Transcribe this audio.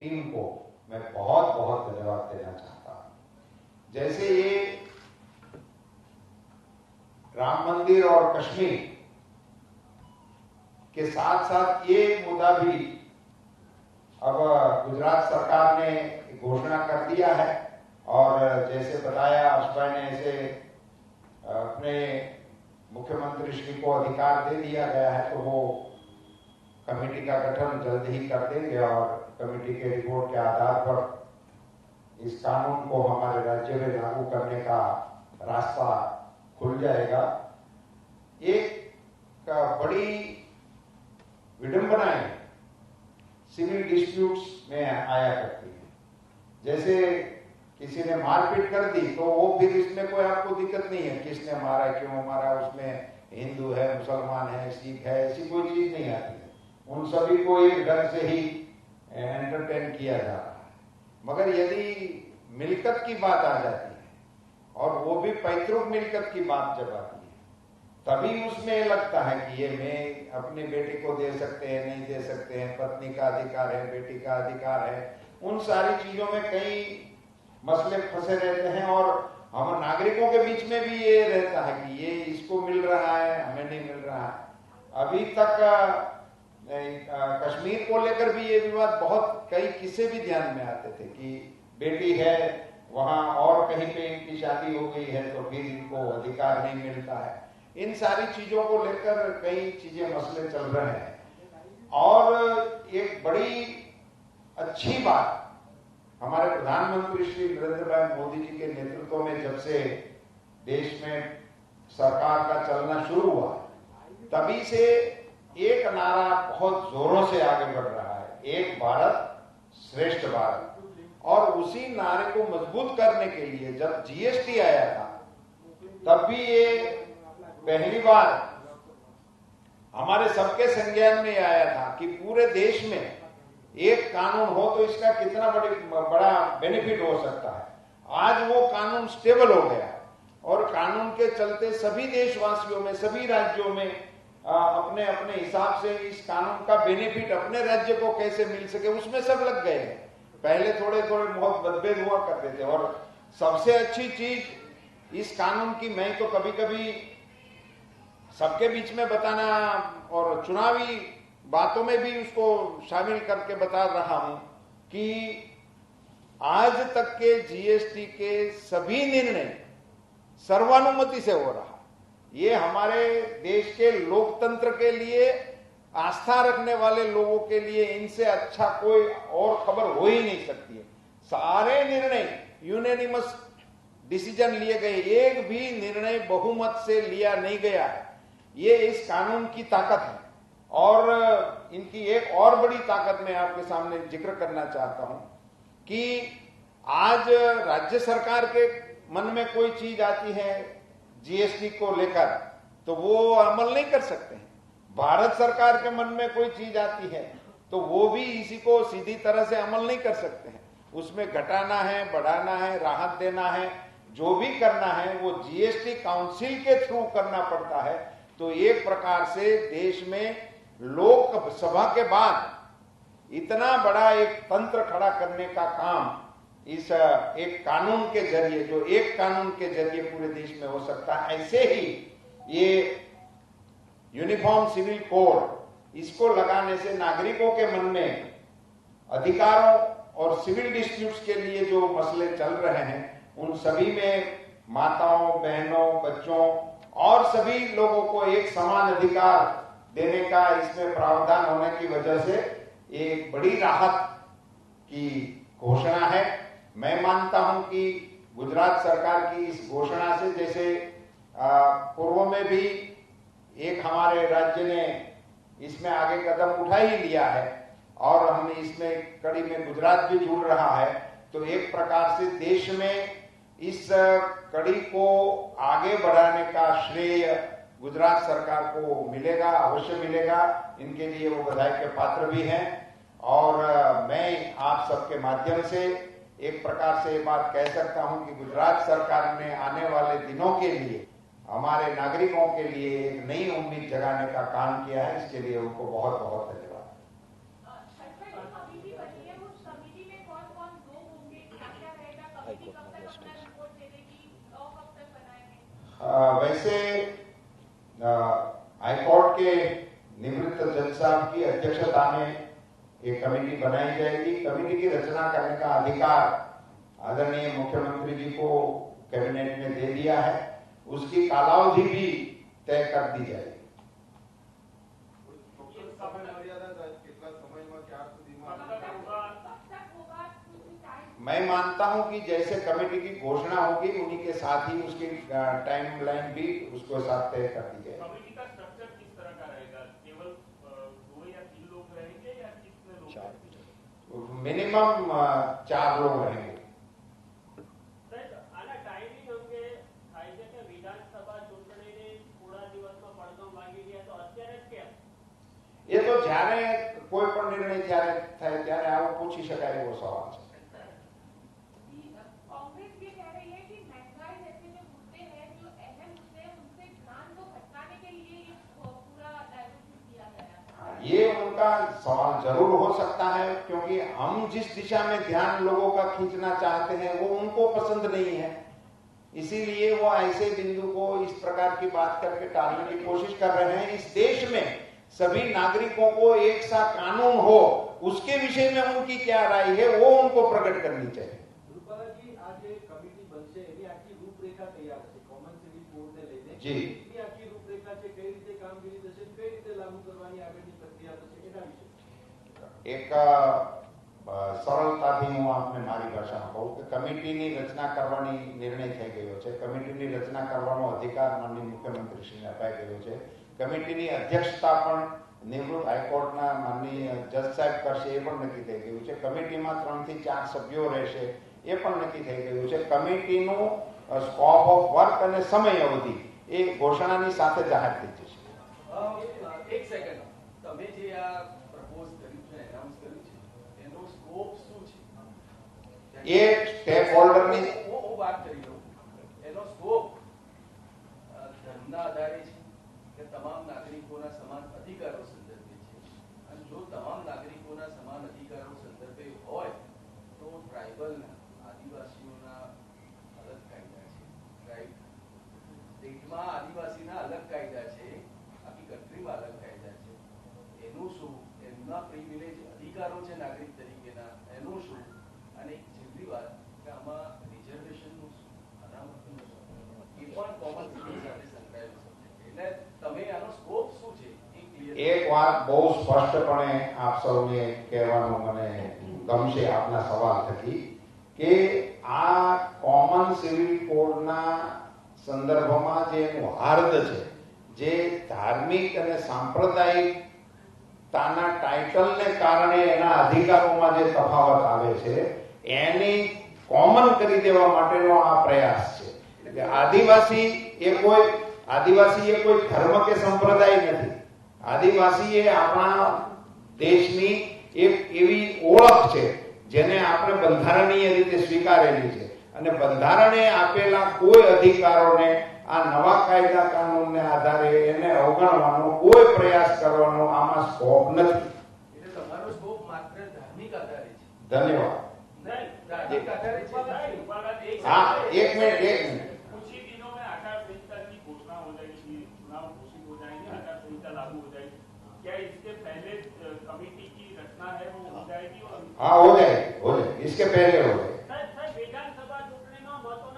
Team को मैं बहुत बहुत धन्यवाद देना चाहता हूं। जैसे ये राम मंदिर और कश्मीर के साथ साथ ये मुद्दा भी अब गुजरात सरकार ने घोषणा कर दिया है और जैसे बताया हर्ष भाई ने, ऐसे अपने मुख्यमंत्री श्री को अधिकार दे दिया गया है, तो वो कमेटी का गठन जल्द ही कर देंगे और कमेटी के रिपोर्ट के आधार पर इस कानून को हमारे राज्य में लागू करने का रास्ता खुल जाएगा। एक बड़ी विडंबनाएं सिविल डिस्प्यूट्स में आया करती है। जैसे किसी ने मारपीट कर दी तो वो फिर इसमें कोई आपको दिक्कत नहीं है, किसने मारा, क्यों मारा, उसमें हिंदू है, मुसलमान है, सिख है, ऐसी कोई चीज नहीं आती है। उन सभी को एक ढंग से ही एंटरटेन किया जा रहा है। मगर यदि मिल्कत की बात आ जाती है और वो भी पैतृक मिल्कत की बात जब आती है, तभी उसमें लगता है कि ये मैं अपनी बेटी को दे सकते हैं, नहीं दे सकते हैं, पत्नी का अधिकार है, बेटी का अधिकार है, उन सारी चीजों में कई मसले फंसे रहते हैं और हम नागरिकों के बीच में भी ये रहता है कि ये इसको मिल रहा है, हमें नहीं मिल रहा है। अभी तक कश्मीर को लेकर भी ये विवाद बहुत कई किस्से भी ध्यान में आते थे कि बेटी है वहां और कहीं पे इनकी शादी हो गई है तो फिर इनको अधिकार नहीं मिलता है। इन सारी चीजों को लेकर कई चीजें मसले चल रहे हैं। और एक बड़ी अच्छी बात हमारे प्रधानमंत्री श्री नरेंद्र भाई मोदी जी के नेतृत्व में जब से देश में सरकार का चलना शुरू हुआ, तभी से एक नारा बहुत जोरों से आगे बढ़ रहा है, एक भारत श्रेष्ठ भारत। और उसी नारे को मजबूत करने के लिए जब जीएसटी आया था, तब भी ये पहली बार हमारे सबके संज्ञान में आया था कि पूरे देश में एक कानून हो तो इसका कितना बड़ा बेनिफिट हो सकता है। आज वो कानून स्टेबल हो गया और कानून के चलते सभी देशवासियों में, सभी राज्यों में अपने अपने हिसाब से इस कानून का बेनिफिट अपने राज्य को कैसे मिल सके उसमें सब लग गए हैं। पहले थोड़े थोड़े बहुत मतभेद हुआ करते थे और सबसे अच्छी चीज इस कानून की मैं तो कभी कभी सबके बीच में बताना और चुनावी बातों में भी उसको शामिल करके बता रहा हूं कि आज तक के जीएसटी के सभी निर्णय सर्वानुमति से हो रहा। ये हमारे देश के लोकतंत्र के लिए, आस्था रखने वाले लोगों के लिए इनसे अच्छा कोई और खबर हो ही नहीं सकती है। सारे निर्णय यूनानिमस डिसीजन लिए गए, एक भी निर्णय बहुमत से लिया नहीं गया है। ये इस कानून की ताकत है। और इनकी एक और बड़ी ताकत मैं आपके सामने जिक्र करना चाहता हूं कि आज राज्य सरकार के मन में कोई चीज आती है जीएसटी को लेकर तो वो अमल नहीं कर सकते हैं। भारत सरकार के मन में कोई चीज आती है तो वो भी इसी को सीधी तरह से अमल नहीं कर सकते हैं। उसमें घटाना है, बढ़ाना है, राहत देना है, जो भी करना है वो जीएसटी काउंसिल के थ्रू करना पड़ता है। तो एक प्रकार से देश में लोकसभा के बाद इतना बड़ा एक तंत्र खड़ा करने का काम इस एक कानून के जरिए, जो एक कानून के जरिए पूरे देश में हो सकता है। ऐसे ही ये यूनिफॉर्म सिविल कोड, इसको लगाने से नागरिकों के मन में अधिकारों और सिविल डिस्प्यूट्स के लिए जो मसले चल रहे हैं उन सभी में माताओं, बहनों, बच्चों और सभी लोगों को एक समान अधिकार देने का इसमें प्रावधान होने की वजह से एक बड़ी राहत की घोषणा है। मैं मानता हूं कि गुजरात सरकार की इस घोषणा से, जैसे पूर्व में भी एक हमारे राज्य ने इसमें आगे कदम उठा ही लिया है और हम इसमें कड़ी में गुजरात भी जुड़ रहा है, तो एक प्रकार से देश में इस कड़ी को आगे बढ़ाने का श्रेय गुजरात सरकार को मिलेगा, अवश्य मिलेगा। इनके लिए वो बधाई के पात्र भी हैं। और मैं आप सबके माध्यम से एक प्रकार से ये बात कह सकता हूं कि गुजरात सरकार ने आने वाले दिनों के लिए हमारे नागरिकों के लिए एक नई उम्मीद जगाने का काम किया है। इसके लिए उनको बहुत बहुत धन्यवाद। वैसे हाईकोर्ट के निवृत्त जज साहब की अध्यक्षता में एक कमेटी बनाई जाएगी। कमेटी की रचना करने का अधिकार आदरणीय मुख्यमंत्री जी को कैबिनेट ने दे दिया है। उसकी कालावधि भी तय कर दी जाएगी। मैं मानता हूं कि जैसे कमेटी की घोषणा होगी उन्हीं के साथ ही उसकी टाइमलाइन भी उसको साथ तय कर दी जाएगी। कमेटी का स्ट्रक्चर किस तरह का रहेगा? केवल 2 या 3 लोग रहेंगे या कितने लोग? मिनिमम 4 लोग रहेंगे। ये तो જ્યારે કોઈ પણ નિર્ણય જ્યારે થાય ત્યારે આવો પૂછી શકાય એવો સવાલ છે। कांग्रेस ये कह रही है कि महंगाई जैसे जो मुद्दे हैं, जो अहम मुद्दे हैं, उनसे ध्यान को भटकाने के लिए ये पूरा डाइवर्जन किया गया है। ये उनका सवाल जरूर हो सकता है, क्योंकि हम जिस दिशा में ध्यान लोगों का खींचना चाहते हैं वो उनको पसंद नहीं है, इसीलिए वो ऐसे बिंदु को इस प्रकार की बात करके टालने की कोशिश कर रहे हैं। इस देश में सभी नागरिकों को एक सा कानून हो, उसके विषय में उनकी क्या राय है वो उनको प्रकट करनी चाहिए। आज कमिटी बनશે એની આખી રૂપરેખા તૈયાર છે કોમન સિવિલ કોડને લઈને જી એની આખી રૂપરેખા છે કઈ રીતે કામગીરી થશે કઈ રીતે લાગુ કરવાની આગળની પ્રક્રિયા થશે એના વિશે એક સરળતાથી હું આપને મારી ભાષામાં કહું કે કમિટીની રચના કરવાની નિર્ણય થઈ ગયો છે। કમિટીની રચના કરવાનો અધિકાર માનનીય મુખ્યમંત્રીશ્રીને અપાઈ ગયો છે। કમિટીની અધ્યક્ષતા પણ નિવૃત્ત હાઈકોર્ટના માનનીય જજ સાહેબ કરશે એ પણ નક્કી થઈ ગયું છે। કમિટીમાં 3 થી 4 સભ્યો રહેશે એ પણ નક્કી થઈ ગયું છે। કમિટીનું સ્કોપ ઓફ વર્ક અને સમય અવધિ એ ઘોષણાની સાથે જાહેર થઈ જશે। એક સેકન્ડ, તમે જે આ પ્રપોઝ કર્યું છે એનાઉન્સ કર્યું છે એનો સ્કોપ શું છે? એ સ્ટેક હોલ્ડરની હું વાત કરી લઉં, એનો સ્કોપ ધર્મના આધારે છે કે તમામ નાગરિકોના સમાન અધિકારો સંદર્ભે છે? અને જો તમામ નાગરિકોના સમાન અધિકારો સંદર્ભે હોય તો ટ્રાઇબલના આદિવાસીઓના અલગ કાયદા છે, રાઈટ? સ્ટેટમાં આદિવાસીના અલગ કાયદા છે, આખી કન્ટ્રીમાં અલગ કાયદા છે, એનું શું? એમના પ્રિવિલેજ અધિકારો છે નાગરિક તરીકેના, એનું શું? અને છેલ્લી વાત કે આમાં રિઝર્વેશનનું શું, અનામતનું શું, એ પણ કોમન સિવિલ સાથે સંકળાયેલું છે। એટલે તમે આનો સ્કોપ શું છે એ ક્લિયર। એક વાત બહુ સ્પષ્ટપણે આપ સૌને કહેવાનું મને ગમશે આપના સવાલ થકી કે આ કોમન સિવિલ કોડના સંદર્ભમાં જે એનું હાર્દ છે, જે ધાર્મિક અને સાંપ્રદાયિકતાના ટાઇટલને કારણે એના અધિકારોમાં જે તફાવત આવે છે એને કોમન કરી દેવા માટેનો આ પ્રયાસ છે। આદિવાસી એ કોઈ ધર્મ કે સંપ્રદાય નથી। આદિવાસી એ આપણા દેશની એક એવી ઓળખ છે જેને આપણે બંધારણીય રીતે સ્વીકારેલી છે, અને બંધારણે આપેલા કોઈ અધિકારોને આ નવા કાયદા કાનૂનને આધારે એને અવગણવાનો કોઈ પ્રયાસ કરવાનો આમાં સ્કોપ નથી। એટલે તમારો સ્કોપ માત્ર ધાર્મિક આધારે છે? ધન્યવાદ। નહીં, ધાર્મિક આધારે છે। हाँ, एक मिनट कुछ ही दिनों में आचार संहिता की घोषणा हो जाएगी, चुनाव घोषित हो जाएंगे, आचार संहिता लागू हो जाएगी। क्या इसके पहले कमेटी की रचना है वो हो जाएगी? और हाँ, हो जाएगी, इसके पहले हो जाएगी।